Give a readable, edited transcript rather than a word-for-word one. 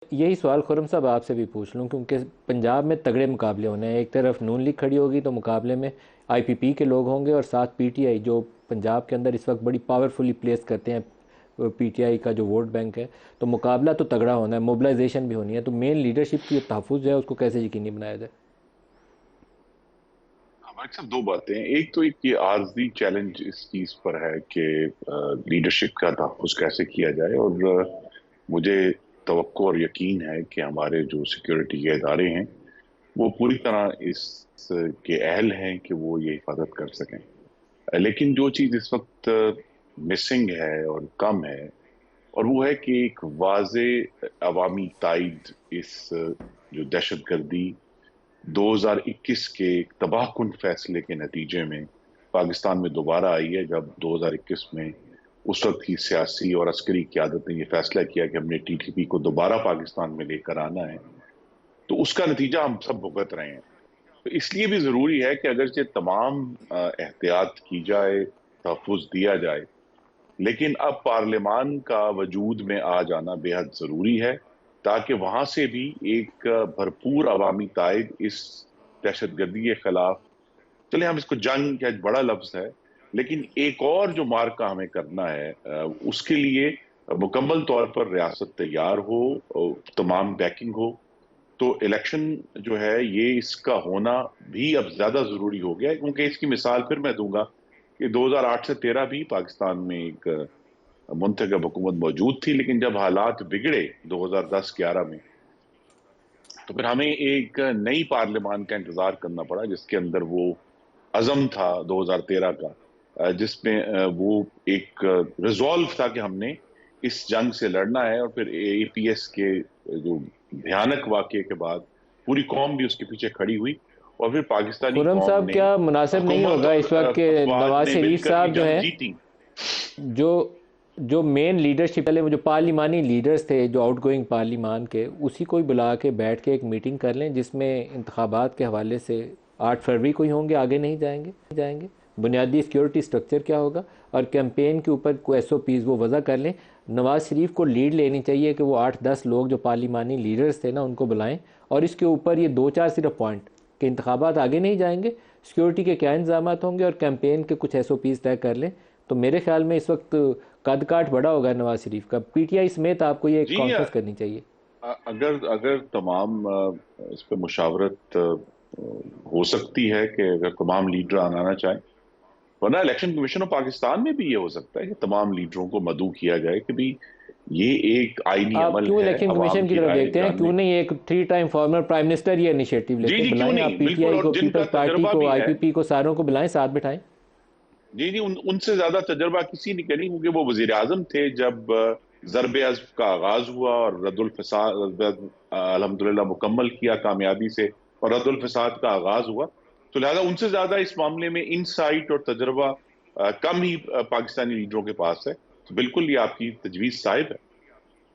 یہی سوال خرم صاحب آپ سے بھی پوچھ لوں، کیونکہ پنجاب میں تگڑے مقابلے ہونے ہیں. ایک طرف نون لیگ کھڑی ہوگی تو مقابلے میں آئی پی پی کے لوگ ہوں گے، اور ساتھ پی ٹی آئی جو پنجاب کے اندر اس وقت بڑی پاورفلی پلیس کرتے ہیں پی ٹی آئی کا جو ووٹ بینک ہے. تو مقابلہ تو تگڑا ہونا ہے، موبلائزیشن بھی ہونی ہے. تو مین لیڈرشپ کی جو تحفظ ہے اس کو کیسے یقینی بنایا جائے؟ ہمارے ساتھ دو باتیں ہیں. ایک تو یہ عارضی چیلنج اس چیز پر ہے کہ لیڈرشپ کا تحفظ کیسے کیا جائے، اور مجھے توقع اور یقین ہے کہ ہمارے جو سیکورٹی کے ادارے ہیں وہ پوری طرح اس کے اہل ہیں کہ وہ یہ حفاظت کر سکیں. لیکن جو چیز اس وقت مسنگ ہے اور کم ہے، اور وہ ہے کہ ایک واضح عوامی تائید اس جو دہشت گردی 2021 کے ایک تباہ کن فیصلے کے نتیجے میں پاکستان میں دوبارہ آئی ہے. جب 2021 میں اس وقت کی سیاسی اور عسکری قیادت نے یہ فیصلہ کیا کہ ہم نے ٹی ٹی پی کو دوبارہ پاکستان میں لے کر آنا ہے، تو اس کا نتیجہ ہم سب بھگت رہے ہیں. تو اس لیے بھی ضروری ہے کہ اگرچہ تمام احتیاط کی جائے، تحفظ دیا جائے، لیکن اب پارلیمان کا وجود میں آ جانا بے حد ضروری ہے، تاکہ وہاں سے بھی ایک بھرپور عوامی تائید اس دہشت گردی کے خلاف. چلے ہم اس کو جنگ کیا بڑا لفظ ہے، لیکن ایک اور جو مارکہ ہمیں کرنا ہے اس کے لیے مکمل طور پر ریاست تیار ہو، تمام بیکنگ ہو. تو الیکشن جو ہے یہ اس کا ہونا بھی اب زیادہ ضروری ہو گیا ہے، کیونکہ اس کی مثال پھر میں دوں گا کہ 2008 سے 13 بھی پاکستان میں ایک منتخب حکومت موجود تھی، لیکن جب حالات بگڑے 2010-11 میں، تو پھر ہمیں ایک نئی پارلیمان کا انتظار کرنا پڑا جس کے اندر وہ عزم تھا 2013 کا، جس میں وہ ایک ریزولو تھا کہ ہم نے اس جنگ سے لڑنا ہے. اور پھر اے پی ایس کے جو بھیانک واقعے کے بعد پوری قوم بھی اس کے پیچھے کھڑی ہوئی، اور پھر پاکستانی خرم قوم صاحب، نے، کیا مناسب نہیں حکومت ہوگا اور اس وقت کہ افواج نواز نے مل شریف کر یہ صاحب جو جنگ ہے، جیتی؟ جو جو مین لیڈرشپ پہلے وہ جو پارلیمانی لیڈرز تھے جو آؤٹ گوئنگ پارلیمان کے، اسی کو ہی بلا کے بیٹھ کے ایک میٹنگ کر لیں جس میں انتخابات کے حوالے سے 8 فروری کو ہی ہوں گے، آگے نہیں جائیں گے. بنیادی سیکیورٹی سٹرکچر کیا ہوگا، اور کیمپین کے اوپر کوئی ایس او پیز وہ وضع کر لیں. نواز شریف کو لیڈ لینی چاہیے کہ وہ 8-10 لوگ جو پارلیمانی لیڈرز تھے نا ان کو بلائیں، اور اس کے اوپر یہ 2-4 صرف پوائنٹ کہ انتخابات آگے نہیں جائیں گے، سیکیورٹی کے کیا انتظامات ہوں گے، اور کیمپین کے کچھ ایس او پیز طے کر لیں. تو میرے خیال میں اس وقت قد کاٹ بڑا ہوگا نواز شریف کا. پی ٹی آئی سمیت آپ کو یہ جی، کانفرنس کرنی چاہیے. اگر تمام اس پہ مشاورت ہو سکتی ہے کہ اگر تمام لیڈر آنا چاہیں، ورنہ الیکشن کمیشن آف پاکستان میں بھی یہ ہو سکتا ہے کہ تمام لیڈروں کو مدعو کیا جائے کہ بھی یہ ایک آئینی آپ عمل کیوں ہے الیکشن عوام کمیشن کی کی طرف رائے دیکھتے ہیں؟ جاننے کیوں کی. نہیں ایک 3 ٹائم فارمر پرائم منسٹر یہ انیشیٹو جی لیتے؟ جی، کیوں بلائیں آپ نہیں، پی ٹی بالکل. آئی اور کو، جن کا پیپلز پارٹی تجربہ کو، بھی آئی ہے، پی پی کو، ساروں کو بلائیں، ساتھ بٹھائیں. جی جی، ان سے زیادہ تجربہ کسی نے نہیں، کیونکہ وہ وزیر اعظم تھے جب ضرب عضب کا آغاز ہوا اور رد الفساد الحمدللہ مکمل کیا کامیابی سے، اور رد الفساد کا آغاز ہوا. تو لہذا ان سے زیادہ اس معاملے میں انسائٹ اور تجربہ کم ہی پاکستانی لیڈروں کے پاس ہے. تو بالکل یہ آپ کی تجویز صاحب ہے.